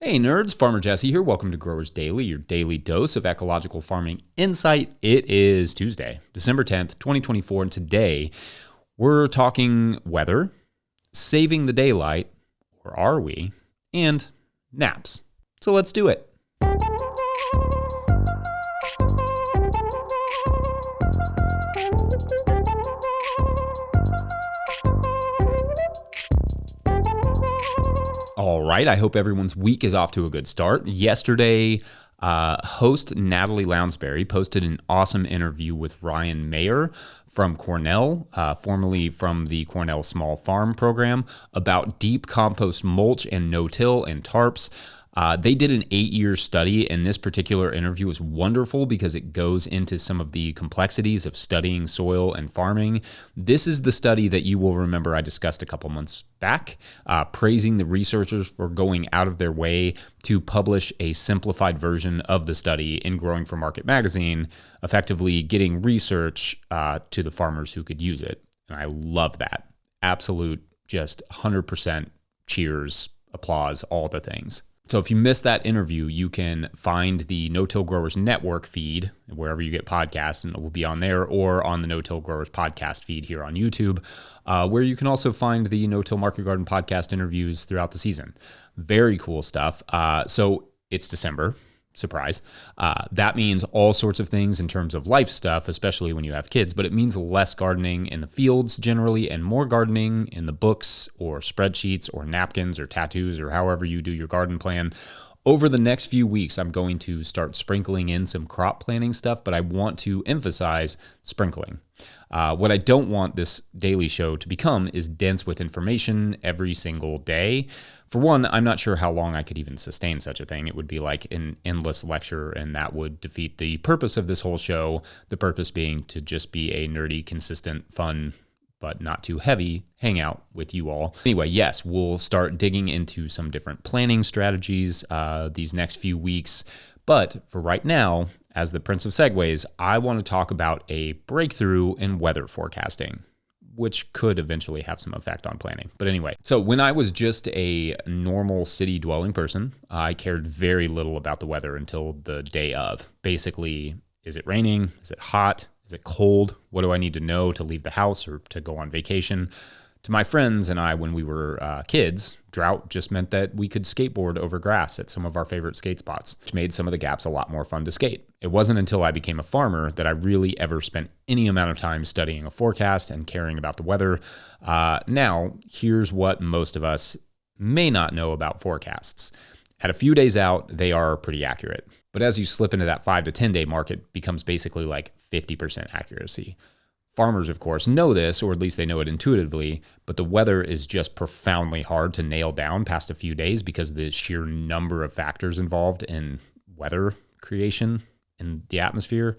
Hey nerds, Farmer Jesse here. Welcome to Growers Daily, your daily dose of ecological farming insight. It is Tuesday, December 10th, 2024, and today we're talking weather, saving the daylight, or are we, and naps. So let's do it. All right, I hope everyone's week is off to a good start. Yesterday, host Natalie Lounsbury posted an awesome interview with Ryan Mayer from Cornell, formerly from the Cornell Small Farm Program, about deep compost mulch and no-till and tarps. They did an 8-year study, and this particular interview is wonderful because it goes into some of the complexities of studying soil and farming. This is the study that you will remember I discussed a couple months back, praising the researchers for going out of their way to publish a simplified version of the study in Growing for Market magazine, effectively getting research to the farmers who could use it. And I love that. Absolute, just 100% cheers, applause, all the things. So if you missed that interview, you can find the No-Till Growers Network feed wherever you get podcasts, and it will be on there, or on the No-Till Growers podcast feed here on YouTube, where you can also find the No-Till Market Garden podcast interviews throughout the season. Very cool stuff. So it's December. Surprise. That means all sorts of things in terms of life stuff, especially when you have kids, but it means less gardening in the fields generally and more gardening in the books or spreadsheets or napkins or tattoos or however you do your garden plan. Over the next few weeks, I'm going to start sprinkling in some crop planting stuff, but I want to emphasize sprinkling. What I don't want this daily show to become is dense with information every single day. For one, I'm not sure how long I could even sustain such a thing. It would be like an endless lecture, and that would defeat the purpose of this whole show, the purpose being to just be a nerdy, consistent, fun, but not too heavy hangout with you all. Anyway, yes, we'll start digging into some different planning strategies these next few weeks. But for right now, as the Prince of Segways, I want to talk about a breakthrough in weather forecasting, which could eventually have some effect on planning. But anyway, so when I was just a normal city dwelling person, I cared very little about the weather until the day of. Basically, is it raining? Is it hot? Is it cold? What do I need to know to leave the house or to go on vacation? To my friends and I, when we were kids, drought just meant that we could skateboard over grass at some of our favorite skate spots, which made some of the gaps a lot more fun to skate. It wasn't until I became a farmer that I really ever spent any amount of time studying a forecast and caring about the weather. Now, here's what most of us may not know about forecasts. At a few days out, they are pretty accurate. But as you slip into that 5 to 10 day mark, it becomes basically like 50% accuracy. Farmers, of course, know this, or at least they know it intuitively, but the weather is just profoundly hard to nail down past a few days because of the sheer number of factors involved in weather creation in the atmosphere.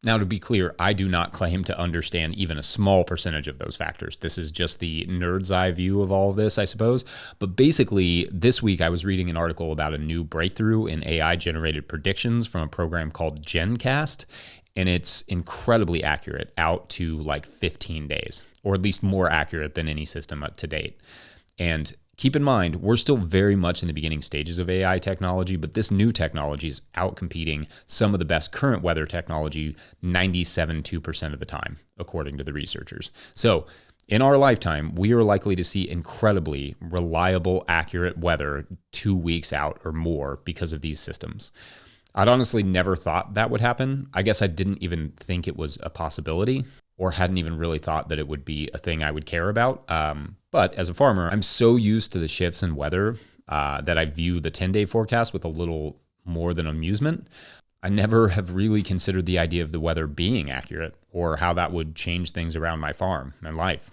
Now, to be clear, I do not claim to understand even a small percentage of those factors. This is just the nerd's eye view of all of this, I suppose. But basically, this week I was reading an article about a new breakthrough in AI-generated predictions from a program called GenCast. And it's incredibly accurate out to like 15 days, or at least more accurate than any system to date. And keep in mind, we're still very much in the beginning stages of AI technology, but this new technology is outcompeting some of the best current weather technology 97.2% of the time, according to the researchers. So in our lifetime, we are likely to see incredibly reliable, accurate weather 2 weeks out or more because of these systems. I'd honestly never thought that would happen. I guess I didn't even think it was a possibility, or hadn't even really thought that it would be a thing I would care about. But as a farmer, I'm so used to the shifts in weather that I view the 10-day forecast with a little more than amusement. I never have really considered the idea of the weather being accurate or how that would change things around my farm and life.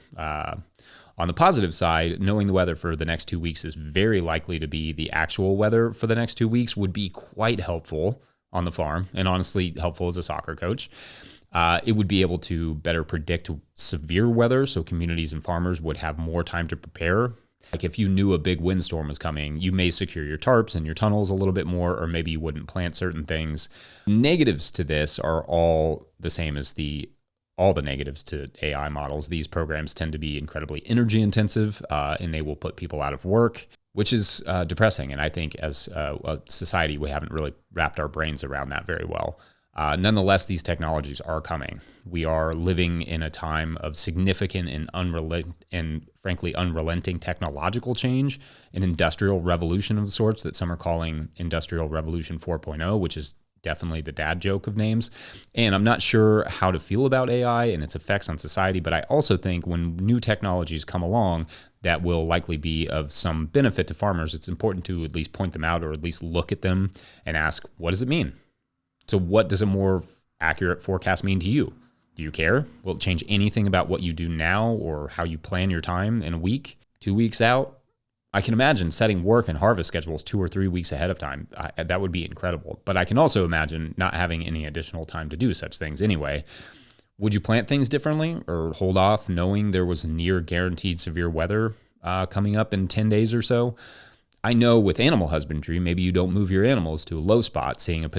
On the positive side, knowing the weather for the next 2 weeks is very likely to be the actual weather for the next 2 weeks would be quite helpful on the farm, and honestly helpful as a soccer coach. It would be able to better predict severe weather, so communities and farmers would have more time to prepare. Like if you knew a big windstorm was coming, you may secure your tarps and your tunnels a little bit more, or maybe you wouldn't plant certain things. Negatives to this are all the same as all the negatives to AI models. These programs tend to be incredibly energy intensive, and they will put people out of work. which is depressing. And I think as a society, we haven't really wrapped our brains around that very well. Nonetheless, these technologies are coming. We are living in a time of significant and frankly unrelenting technological change, an industrial revolution of sorts that some are calling Industrial Revolution 4.0, which is definitely the dad joke of names. And I'm not sure how to feel about AI and its effects on society, but I also think when new technologies come along that will likely be of some benefit to farmers, it's important to at least point them out or at least look at them and ask, what does it mean? So what does a more accurate forecast mean to you? Do you care? Will it change anything about what you do now or how you plan your time in a week, 2 weeks out? I can imagine setting work and harvest schedules 2 or 3 weeks ahead of time. That would be incredible. But I can also imagine not having any additional time to do such things anyway. Would you plant things differently or hold off knowing there was near guaranteed severe weather coming up in 10 days or so? I know with animal husbandry, maybe you don't move your animals to a low spot, seeing a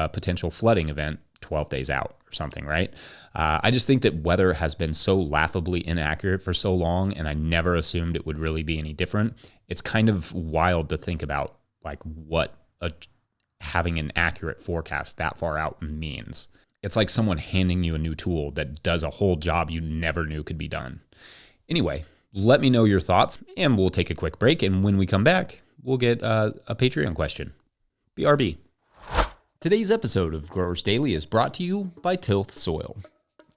potential flooding event 12 days out or something, right? I just think that weather has been so laughably inaccurate for so long, and I never assumed it would really be any different. It's kind of wild to think about like what having an accurate forecast that far out means. It's like someone handing you a new tool that does a whole job you never knew could be done. Anyway, let me know your thoughts, and we'll take a quick break, and when we come back, we'll get a Patreon question. BRB. Today's episode of Growers Daily is brought to you by Tilth Soil.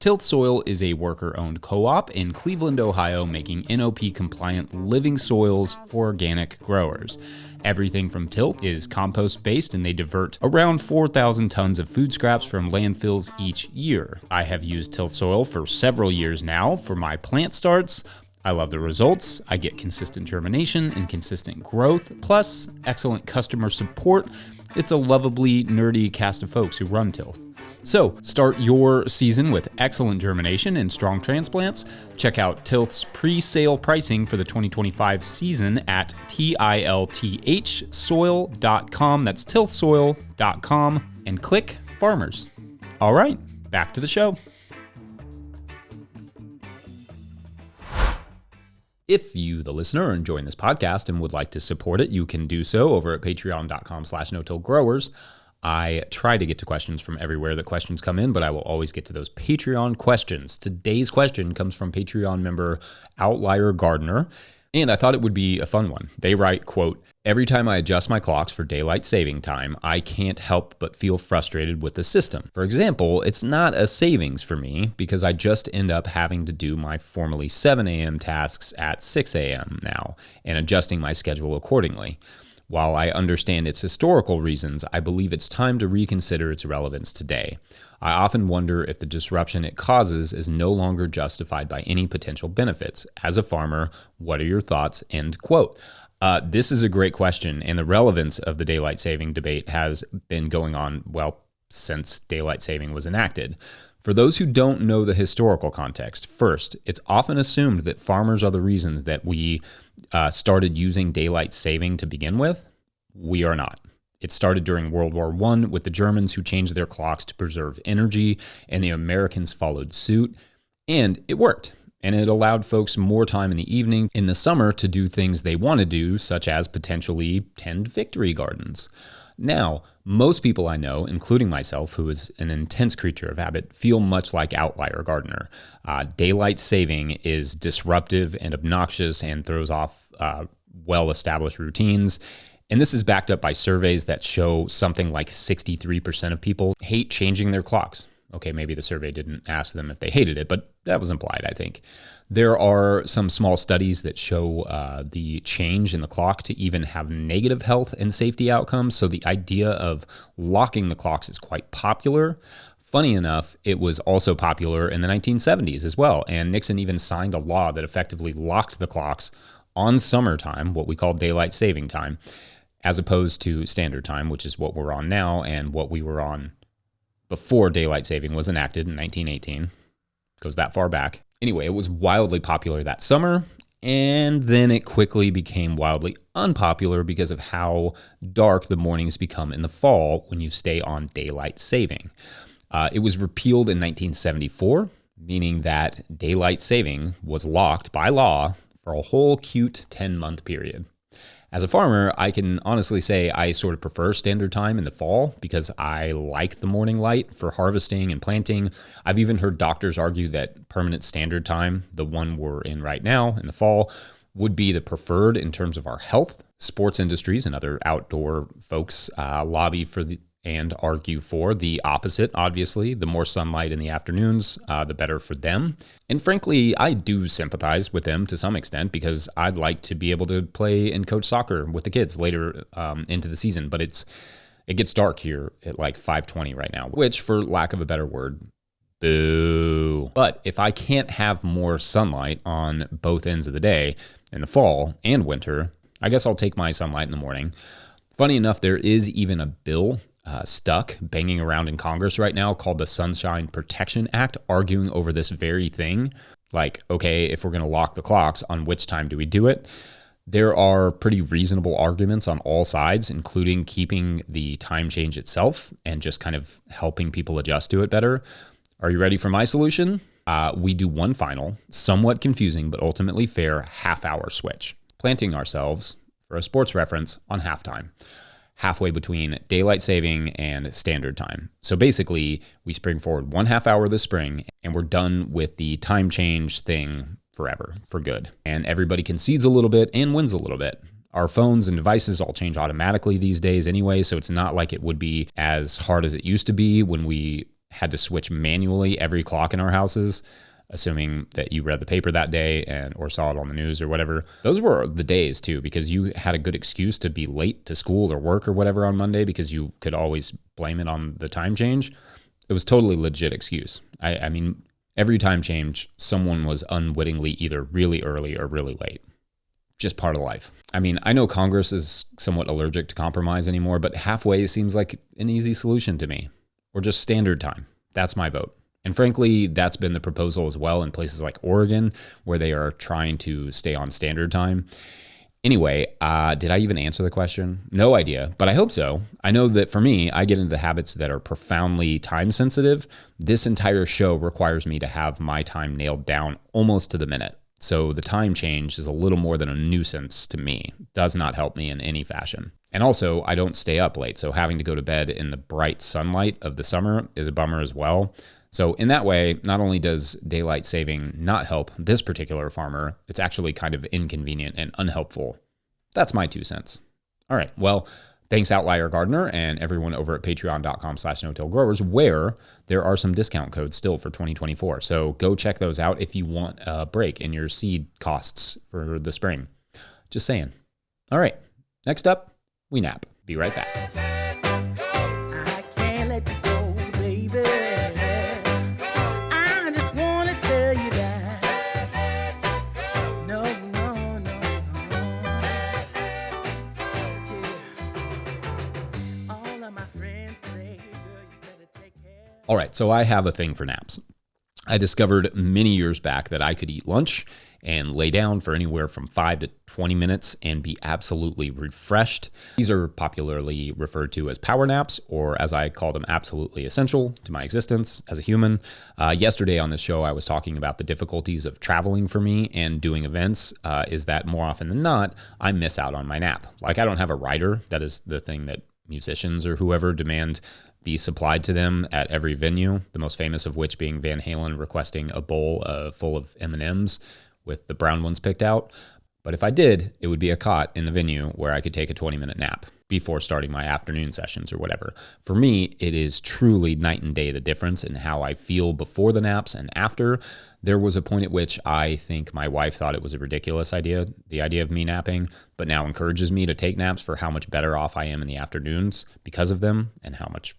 Tilth Soil is a worker-owned co-op in Cleveland, Ohio, making NOP-compliant living soils for organic growers. Everything from Tilth is compost-based, and they divert around 4,000 tons of food scraps from landfills each year. I have used Tilth Soil for several years now for my plant starts. I love the results. I get consistent germination and consistent growth, plus excellent customer support. It's a lovably nerdy cast of folks who run Tilth. So start your season with excellent germination and strong transplants. Check out Tilth's pre-sale pricing for the 2025 season at tilthsoil.com. That's tilthsoil.com, and click Farmers. All right, back to the show. If you, the listener, are enjoying this podcast and would like to support it, you can do so over at patreon.com/no-till-growers. I try to get to questions from everywhere that questions come in, but I will always get to those Patreon questions. Today's question comes from Patreon member Outlier Gardener, and I thought it would be a fun one. They write, quote, "Every time I adjust my clocks for daylight saving time, I can't help but feel frustrated with the system. For example, it's not a savings for me because I just end up having to do my formerly 7 a.m. tasks at 6 a.m. now and adjusting my schedule accordingly. While I understand its historical reasons, I believe it's time to reconsider its relevance today. I often wonder if the disruption it causes is no longer justified by any potential benefits. As a farmer, what are your thoughts?" End quote. This is a great question, and the relevance of the daylight saving debate has been going on, well, since daylight saving was enacted. For those who don't know the historical context, first, it's often assumed that farmers are the reasons that we started using daylight saving to begin with. We are not. It started during World War I with the Germans who changed their clocks to preserve energy, and the Americans followed suit, and it worked. And it allowed folks more time in the evening in the summer to do things they want to do, such as potentially tend victory gardens. Now, most people I know, including myself, who is an intense creature of habit, feel much like Outlier Gardener. Daylight saving is disruptive and obnoxious and throws off well-established routines. And this is backed up by surveys that show something like 63% of people hate changing their clocks. Okay, maybe the survey didn't ask them if they hated it, but that was implied, I think. There are some small studies that show the change in the clock to even have negative health and safety outcomes. So the idea of locking the clocks is quite popular. Funny enough, it was also popular in the 1970s as well. And Nixon even signed a law that effectively locked the clocks on summertime, what we call daylight saving time, as opposed to standard time, which is what we're on now and what we were on before daylight saving was enacted in 1918. Goes that far back. Anyway, it was wildly popular that summer, and then it quickly became wildly unpopular because of how dark the mornings become in the fall when you stay on daylight saving. It was repealed in 1974, meaning that daylight saving was locked by law for a whole cute 10-month period. As a farmer, I can honestly say I sort of prefer standard time in the fall because I like the morning light for harvesting and planting. I've even heard doctors argue that permanent standard time, the one we're in right now in the fall, would be the preferred in terms of our health. Sports industries and other outdoor folks lobby for and argue for the opposite, obviously. The more sunlight in the afternoons, the better for them. And frankly, I do sympathize with them to some extent because I'd like to be able to play and coach soccer with the kids later into the season. But it gets dark here at like 5:20 right now, which, for lack of a better word, boo. But if I can't have more sunlight on both ends of the day in the fall and winter, I guess I'll take my sunlight in the morning. Funny enough, there is even a bill stuck banging around in Congress right now called the Sunshine Protection Act, arguing over this very thing. Like, okay, if we're going to lock the clocks, on which time do we do it? There are pretty reasonable arguments on all sides, including keeping the time change itself and just kind of helping people adjust to it better. Are you ready for my solution? We do one final, somewhat confusing, but ultimately fair half-hour switch, planting ourselves, for a sports reference, on halftime, halfway between daylight saving and standard time. So basically, we spring forward 1/2 hour this spring, and we're done with the time change thing forever, for good. And everybody concedes a little bit and wins a little bit. Our phones and devices all change automatically these days anyway, so it's not like it would be as hard as it used to be when we had to switch manually every clock in our houses, assuming that you read the paper that day or saw it on the news or whatever. Those were the days too, because you had a good excuse to be late to school or work or whatever on Monday because you could always blame it on the time change. It was totally legit excuse. I mean, every time change, someone was unwittingly either really early or really late. Just part of life. I mean, I know Congress is somewhat allergic to compromise anymore, but halfway seems like an easy solution to me. Or just standard time. That's my vote. And frankly, that's been the proposal as well in places like Oregon, where they are trying to stay on standard time. Anyway, did I even answer the question? No idea, but I hope so. I know that for me, I get into the habits that are profoundly time sensitive. This entire show requires me to have my time nailed down almost to the minute. So the time change is a little more than a nuisance to me. Does not help me in any fashion. And also, I don't stay up late, so having to go to bed in the bright sunlight of the summer is a bummer as well. So in that way, not only does daylight saving not help this particular farmer, it's actually kind of inconvenient and unhelpful. That's my 2 cents. All right, well, thanks Outlier Gardener and everyone over at patreon.com/no-till-growers, where there are some discount codes still for 2024. So go check those out if you want a break in your seed costs for the spring. Just saying. All right, next up, we nap. Be right back. I can't let you go, baby. I just want to tell you that. No. Yeah. All of my friends say, girl, you better take care. All right, so I have a thing for naps. I discovered many years back that I could eat lunch and lay down for anywhere from 5 to 20 minutes and be absolutely refreshed. These are popularly referred to as power naps, or as I call them, absolutely essential to my existence as a human. Yesterday on this show, I was talking about the difficulties of traveling for me and doing events, is that more often than not, I miss out on my nap. Like, I don't have a rider. That is the thing that musicians or whoever demand be supplied to them at every venue, the most famous of which being Van Halen requesting a bowl full of M&Ms with the brown ones picked out. But if I did, it would be a cot in the venue where I could take a 20-minute nap before starting my afternoon sessions or whatever. For me, it is truly night and day the difference in how I feel before the naps and after. There was a point at which I think my wife thought it was a ridiculous idea, the idea of me napping, but now encourages me to take naps for how much better off I am in the afternoons because of them and how much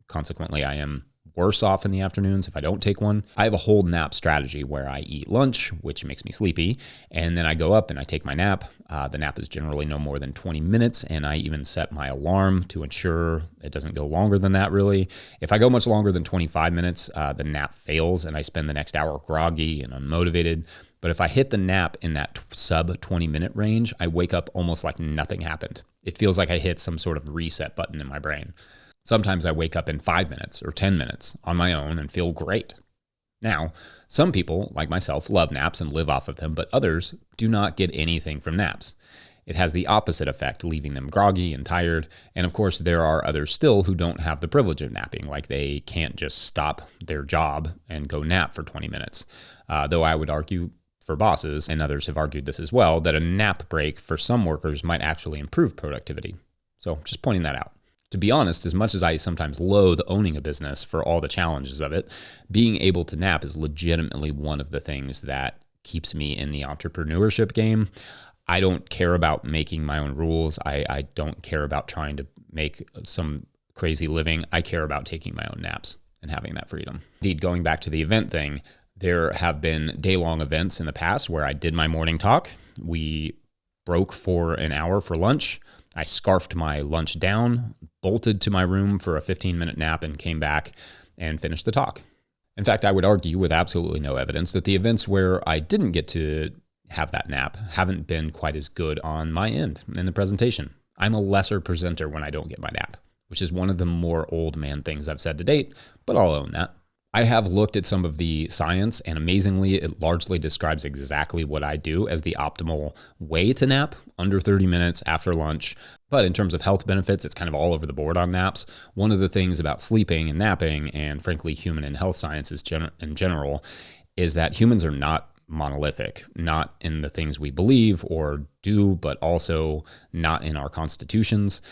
consequently I am worse off in the afternoons if I don't take one. I have a whole nap strategy where I eat lunch, which makes me sleepy, and then I go up and I take my nap. The nap is generally no more than 20 minutes, and I even set my alarm to ensure it doesn't go longer than that, really. If I go much longer than 25 minutes, the nap fails, and I spend the next hour groggy and unmotivated. But if I hit the nap in that sub 20-minute range, I wake up almost like nothing happened. It feels like I hit some sort of reset button in my brain. Sometimes I wake up in 5 minutes or 10 minutes on my own and feel great. Now, some people, like myself, love naps and live off of them, but others do not get anything from naps. it has the opposite effect, leaving them groggy and tired. And of course, there are others still who don't have the privilege of napping, like they can't just stop their job and go nap for 20 minutes. Though I would argue for bosses, and others have argued this as well, that a nap break for some workers might actually improve productivity. So just pointing that out. To be honest, as much as I sometimes loathe owning a business for all the challenges of it, being able to nap is legitimately one of the things that keeps me in the entrepreneurship game. I don't care about making my own rules. I don't care about trying to make some crazy living. I care about taking my own naps and having that freedom. Indeed, going back to the event thing, there have been day-long events in the past where I did my morning talk. We broke for an hour for lunch. I scarfed my lunch down, bolted to my room for a 15-minute nap, and came back and finished the talk. In fact, I would argue with absolutely no evidence that the events where I didn't get to have that nap haven't been quite as good on my end in the presentation. I'm a lesser presenter when I don't get my nap, which is one of the more old man things I've said to date, but I'll own that. I have looked at some of the science, and amazingly, it largely describes exactly what I do as the optimal way to nap, under 30 minutes after lunch. But in terms of health benefits, it's kind of all over the board on naps. One of the things about sleeping and napping, and frankly, human and health sciences in general, is that humans are not monolithic, not in the things we believe or do, but also not in our constitutions.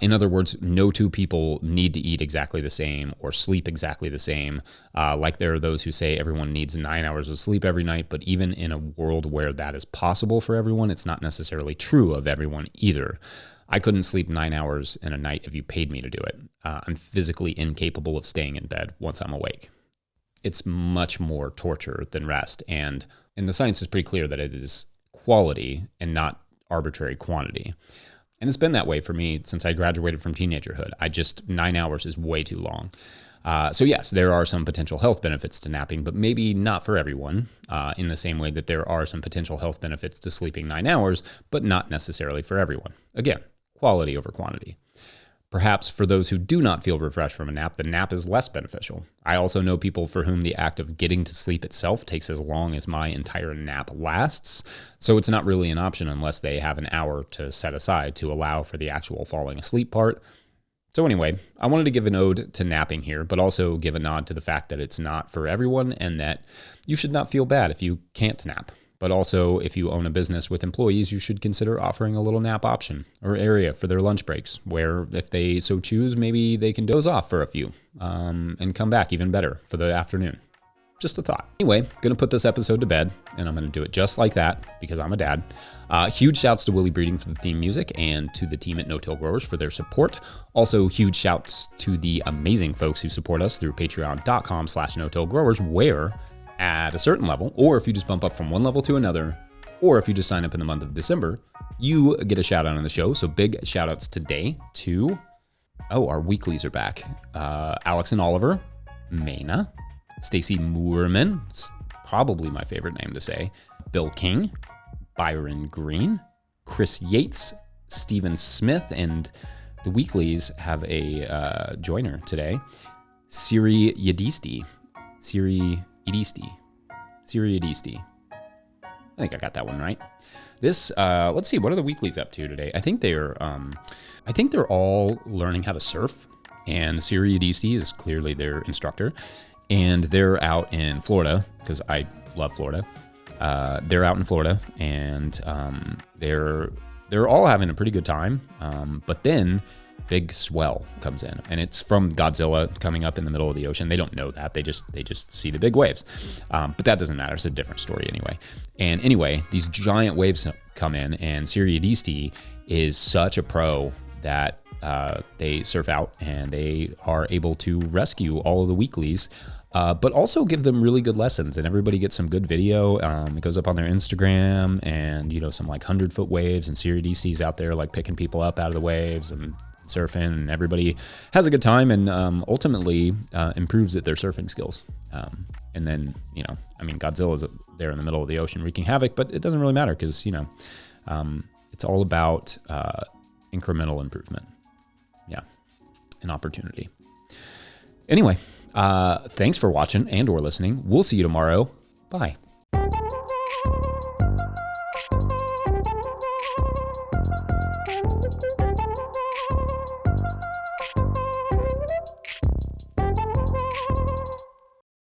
In other words, no two people need to eat exactly the same or sleep exactly the same. Like there are those who say everyone needs 9 hours of sleep every night, but even in a world where that is possible for everyone, it's not necessarily true of everyone either. I couldn't sleep 9 hours in a night if you paid me to do it. I'm physically incapable of staying in bed once I'm awake. It's much more torture than rest. And the science is pretty clear that it is quality and not arbitrary quantity. And it's been that way for me since I graduated from teenagerhood. 9 hours is way too long. So yes, there are some potential health benefits to napping, but maybe not for everyone, in the same way that there are some potential health benefits to sleeping 9 hours, but not necessarily for everyone. Again, quality over quantity. Perhaps for those who do not feel refreshed from a nap, the nap is less beneficial. I also know people for whom the act of getting to sleep itself takes as long as my entire nap lasts, so it's not really an option unless they have an hour to set aside to allow for the actual falling asleep part. So anyway, I wanted to give an ode to napping here, but also give a nod to the fact that it's not for everyone and that you should not feel bad if you can't nap. But also, if you own a business with employees, you should consider offering a little nap option or area for their lunch breaks, where if they so choose, maybe they can doze off for a few and come back even better for the afternoon. Just a thought. Anyway, going to put this episode to bed, and I'm going to do it just like that because I'm a dad. Huge shouts to Willie Breeding for the theme music and to the team at No-Till Growers for their support. Also, huge shouts to the amazing folks who support us through patreon.com/No-Till Growers, where at a certain level, or if you just bump up from one level to another, or if you just sign up in the month of December, you get a shout out on the show. So big shout outs today to, our weeklies are back. Alex and Oliver, Maina, Stacy Moorman, probably my favorite name to say, Bill King, Byron Green, Chris Yates, Stephen Smith, and the weeklies have a joiner today, Siri Yedisti. I think I got that one right. This, let's see, what are the weeklies up to today? I think they're all learning how to surf, and Siri Yedisti is clearly their instructor, and they're out in Florida because I love Florida. They're out in Florida, and they're all having a pretty good time. But then big swell comes in, and it's from Godzilla coming up in the middle of the ocean. They don't know that. They just see the big waves. But that doesn't matter. It's a different story anyway. And anyway, these giant waves come in, and Siri Yedisti is such a pro that they surf out and they are able to rescue all of the weeklies, but also give them really good lessons, and everybody gets some good video. It goes up on their Instagram, and some like 100-foot waves, and Siri Yedisti's out there like picking people up out of the waves and surfing, and everybody has a good time, and ultimately improves at their surfing skills. And then, Godzilla's there in the middle of the ocean wreaking havoc, but it doesn't really matter because, it's all about incremental improvement. Yeah, an opportunity. Anyway, thanks for watching and or listening. We'll see you tomorrow. Bye.